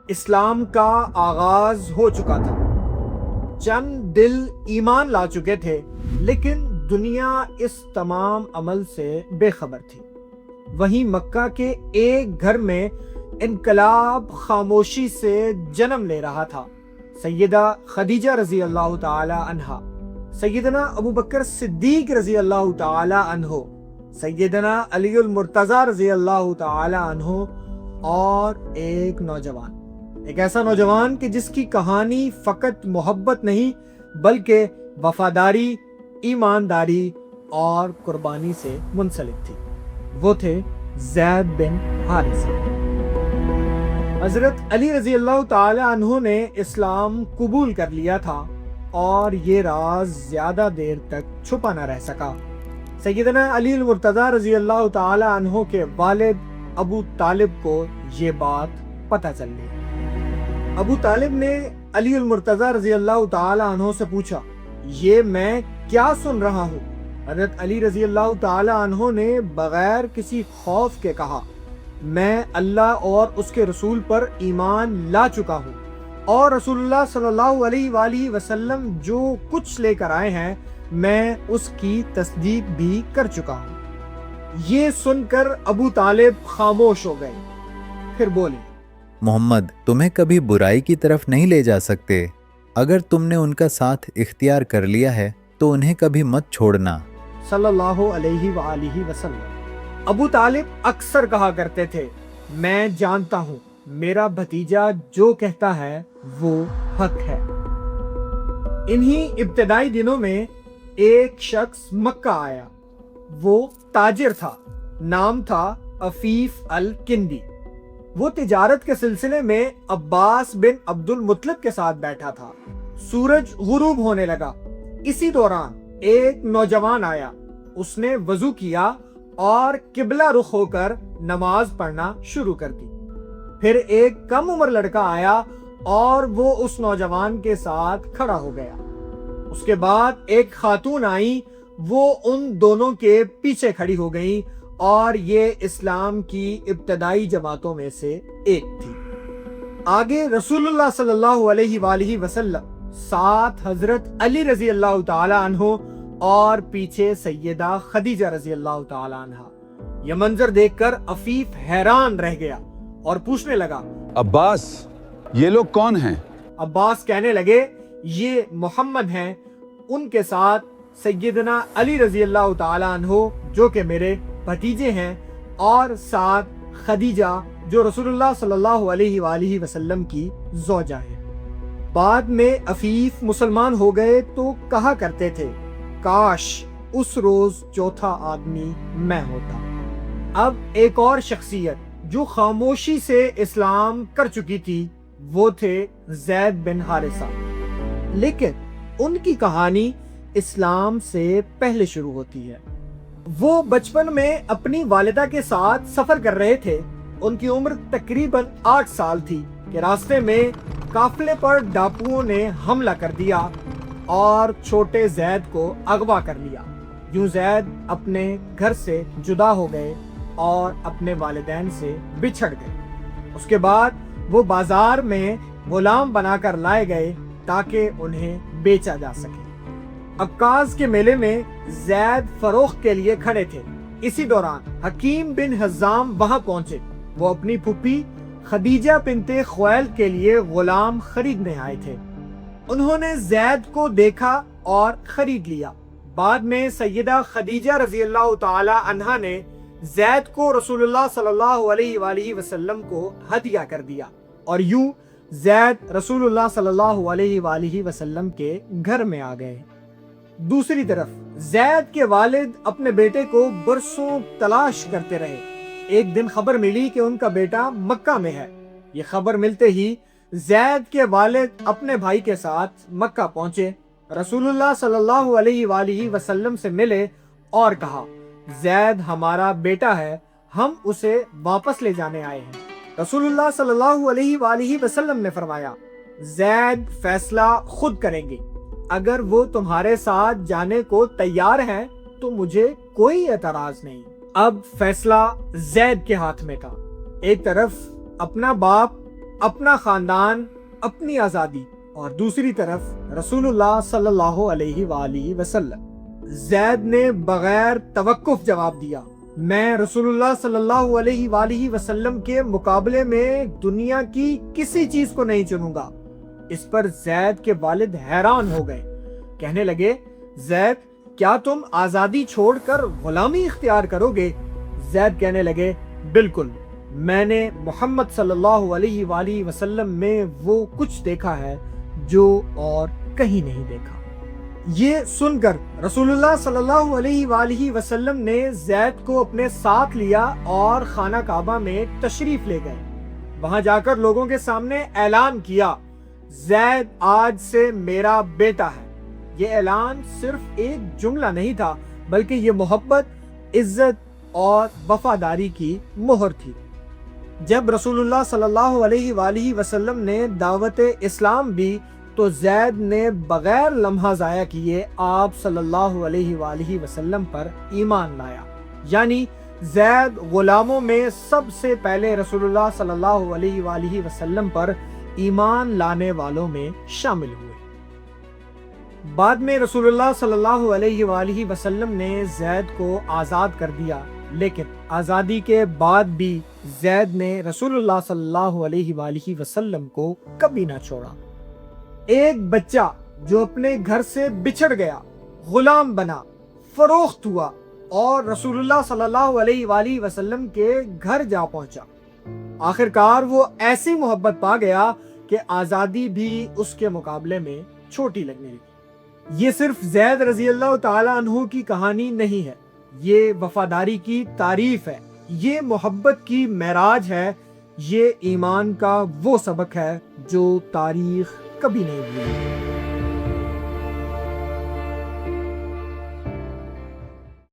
اسلام کا آغاز ہو چکا تھا، چند دل ایمان لا چکے تھے، لیکن دنیا اس تمام عمل سے بے خبر تھی۔ وہیں مکہ کے ایک گھر میں انقلاب خاموشی سے جنم لے رہا تھا۔ سیدہ خدیجہ رضی اللہ تعالی عنہا، سیدنا ابوبکر صدیق رضی اللہ تعالی عنہ، سیدنا علی المرتضی رضی اللہ تعالی عنہ، اور ایک نوجوان، ایک ایسا نوجوان کہ جس کی کہانی فقط محبت نہیں بلکہ وفاداری، ایمانداری اور قربانی سے منسلک تھی۔ وہ تھے زید بن حارثہ۔ حضرت علی رضی اللہ تعالی عنہ نے اسلام قبول کر لیا تھا اور یہ راز زیادہ دیر تک چھپا نہ رہ سکا۔ سیدنا علی المرتضی رضی اللہ تعالی عنہ کے والد ابو طالب کو یہ بات پتہ چل گئی۔ ابو طالب نے علی المرتضی رضی اللہ تعالی عنہ سے پوچھا، یہ میں کیا سن رہا ہوں؟ حضرت علی رضی اللہ تعالی عنہ نے بغیر کسی خوف کے کہا، میں اللہ اور اس کے رسول پر ایمان لا چکا ہوں، اور رسول اللہ صلی اللہ علیہ وآلہ وسلم جو کچھ لے کر آئے ہیں میں اس کی تصدیق بھی کر چکا ہوں۔ یہ سن کر ابو طالب خاموش ہو گئے، پھر بولے، محمد تمہیں کبھی برائی کی طرف نہیں لے جا سکتے۔ اگر تم نے ان کا ساتھ اختیار کر لیا ہے تو انہیں کبھی مت چھوڑنا۔ صلی اللہ علیہ وآلہ وسلم۔ ابو طالب اکثر کہا کرتے تھے، میں جانتا ہوں میرا بھتیجا جو کہتا ہے وہ حق ہے۔ انہی ابتدائی دنوں میں ایک شخص مکہ آیا۔ وہ تاجر تھا، نام تھا عفیف الکندی۔ وہ تجارت کے سلسلے میں عباس بن عبد المطلب کے ساتھ بیٹھا تھا۔ سورج غروب ہونے لگا، اسی دوران ایک نوجوان آیا۔ اس نے وضو کیا اور قبلہ رخ ہو کر نماز پڑھنا شروع کر دی۔ پھر ایک کم عمر لڑکا آیا اور وہ اس نوجوان کے ساتھ کھڑا ہو گیا۔ اس کے بعد ایک خاتون آئی، وہ ان دونوں کے پیچھے کھڑی ہو گئی، اور یہ اسلام کی ابتدائی جماعتوں میں سے ایک تھی۔ آگے رسول اللہ صلی اللہ علیہ وآلہ وسلم، ساتھ حضرت علی رضی اللہ تعالی عنہ، اور پیچھے سیدہ خدیجہ رضی اللہ تعالی عنہ۔ یہ منظر دیکھ کر عفیف حیران رہ گیا اور پوچھنے لگا، عباس یہ لوگ کون ہیں؟ عباس کہنے لگے، یہ محمد ہیں، ان کے ساتھ سیدنا علی رضی اللہ تعالی عنہ جو کہ میرے بھتیجے ہیں، اور ساتھ خدیجہ جو رسول اللہ صلی اللہ علیہ وآلہ وسلم کی زوجہ ہے۔ بعد میں عفیف مسلمان ہو گئے تو کہا کرتے تھے، کاش اس روز چوتھا آدمی میں ہوتا۔ اب ایک اور شخصیت جو خاموشی سے اسلام کر چکی تھی وہ تھے زید بن حارثہ، لیکن ان کی کہانی اسلام سے پہلے شروع ہوتی ہے۔ وہ بچپن میں اپنی والدہ کے ساتھ سفر کر رہے تھے۔ ان کی عمر تقریباً 8 سال تھی کہ راستے میں قافلے پر ڈاکوؤں نے حملہ کر دیا اور چھوٹے زید کو اغوا کر لیا۔ یوں زید اپنے گھر سے جدا ہو گئے اور اپنے والدین سے بچھڑ گئے۔ اس کے بعد وہ بازار میں غلام بنا کر لائے گئے تاکہ انہیں بیچا جا سکے۔ عکاظ کے میلے میں زید فروخت کے لیے کھڑے تھے۔ اسی دوران حکیم بن حزام وہاں پہنچے۔ وہ اپنی پھپھی خدیجہ بنت خویلد کے لیے غلام خریدنے آئے تھے۔ انہوں نے زید کو دیکھا اور خرید لیا۔ بعد میں سیدہ خدیجہ رضی اللہ تعالی عنہا نے زید کو رسول اللہ صلی اللہ علیہ وآلہ وسلم کو ہدیہ کر دیا، اور یوں زید رسول اللہ صلی اللہ علیہ وآلہ وسلم کے گھر میں آ گئے۔ دوسری طرف زید کے والد اپنے بیٹے کو برسوں تلاش کرتے رہے۔ ایک دن خبر ملی کہ ان کا بیٹا مکہ میں ہے۔ یہ خبر ملتے ہی زید کے والد اپنے بھائی کے ساتھ مکہ پہنچے، رسول اللہ صلی اللہ علیہ وآلہ وسلم سے ملے اور کہا، زید ہمارا بیٹا ہے، ہم اسے واپس لے جانے آئے ہیں۔ رسول اللہ صلی اللہ علیہ وآلہ وسلم نے فرمایا، زید فیصلہ خود کریں گے، اگر وہ تمہارے ساتھ جانے کو تیار ہیں تو مجھے کوئی اعتراض نہیں۔ اب فیصلہ زید کے ہاتھ میں تھا۔ ایک طرف اپنا باپ اپنا خاندان، اپنی آزادی، اور دوسری طرف رسول اللہ صلی اللہ علیہ وآلہ وسلم۔ زید نے بغیر توقف جواب دیا، میں رسول اللہ صلی اللہ علیہ وآلہ وسلم کے مقابلے میں دنیا کی کسی چیز کو نہیں چنوں گا۔ اس پر زید کے والد حیران ہو گئے، کہنے لگے زید کیا تم آزادی چھوڑ کر غلامی اختیار کرو گے؟ زید کہنے لگے بالکل، میں نے محمد صلی اللہ علیہ وآلہ وسلم میں وہ کچھ دیکھا ہے جو اور کہیں نہیں دیکھا۔ یہ سن کر رسول اللہ صلی اللہ علیہ وآلہ وسلم نے زید کو اپنے ساتھ لیا اور خانہ کعبہ میں تشریف لے گئے۔ وہاں جا کر لوگوں کے سامنے اعلان کیا، زید آج سے میرا بیٹا ہے۔ یہ اعلان صرف ایک جملہ نہیں تھا، بلکہ یہ محبت، عزت اور وفاداری کی مہر تھی۔ جب رسول اللہ صلی اللہ علیہ وآلہ وسلم نے دعوت اسلام دی تو زید نے بغیر لمحہ ضائع کیے آپ صلی اللہ علیہ وآلہ وسلم پر ایمان لایا، یعنی زید غلاموں میں سب سے پہلے رسول اللہ صلی اللہ علیہ وآلہ وسلم پر ایمان لانے والوں میں شامل ہوئے۔ بعد میں رسول اللہ صلی اللہ علیہ وآلہ وسلم نے زید کو آزاد کر دیا، لیکن آزادی کے بعد بھی زید نے رسول اللہ صلی اللہ علیہ وآلہ وسلم کو کبھی نہ چھوڑا۔ ایک بچہ جو اپنے گھر سے بچھڑ گیا، غلام بنا، فروخت ہوا اور رسول اللہ صلی اللہ علیہ وآلہ وسلم کے گھر جا پہنچا۔ آخرکار وہ ایسی محبت پا گیا کہ آزادی بھی اس کے مقابلے میں چھوٹی لگنے لگی۔ یہ صرف زید رضی اللہ تعالی عنہ کی کہانی نہیں ہے، یہ وفاداری کی تعریف ہے، یہ محبت کی معراج ہے، یہ ایمان کا وہ سبق ہے جو تاریخ کبھی نہیں بھولے۔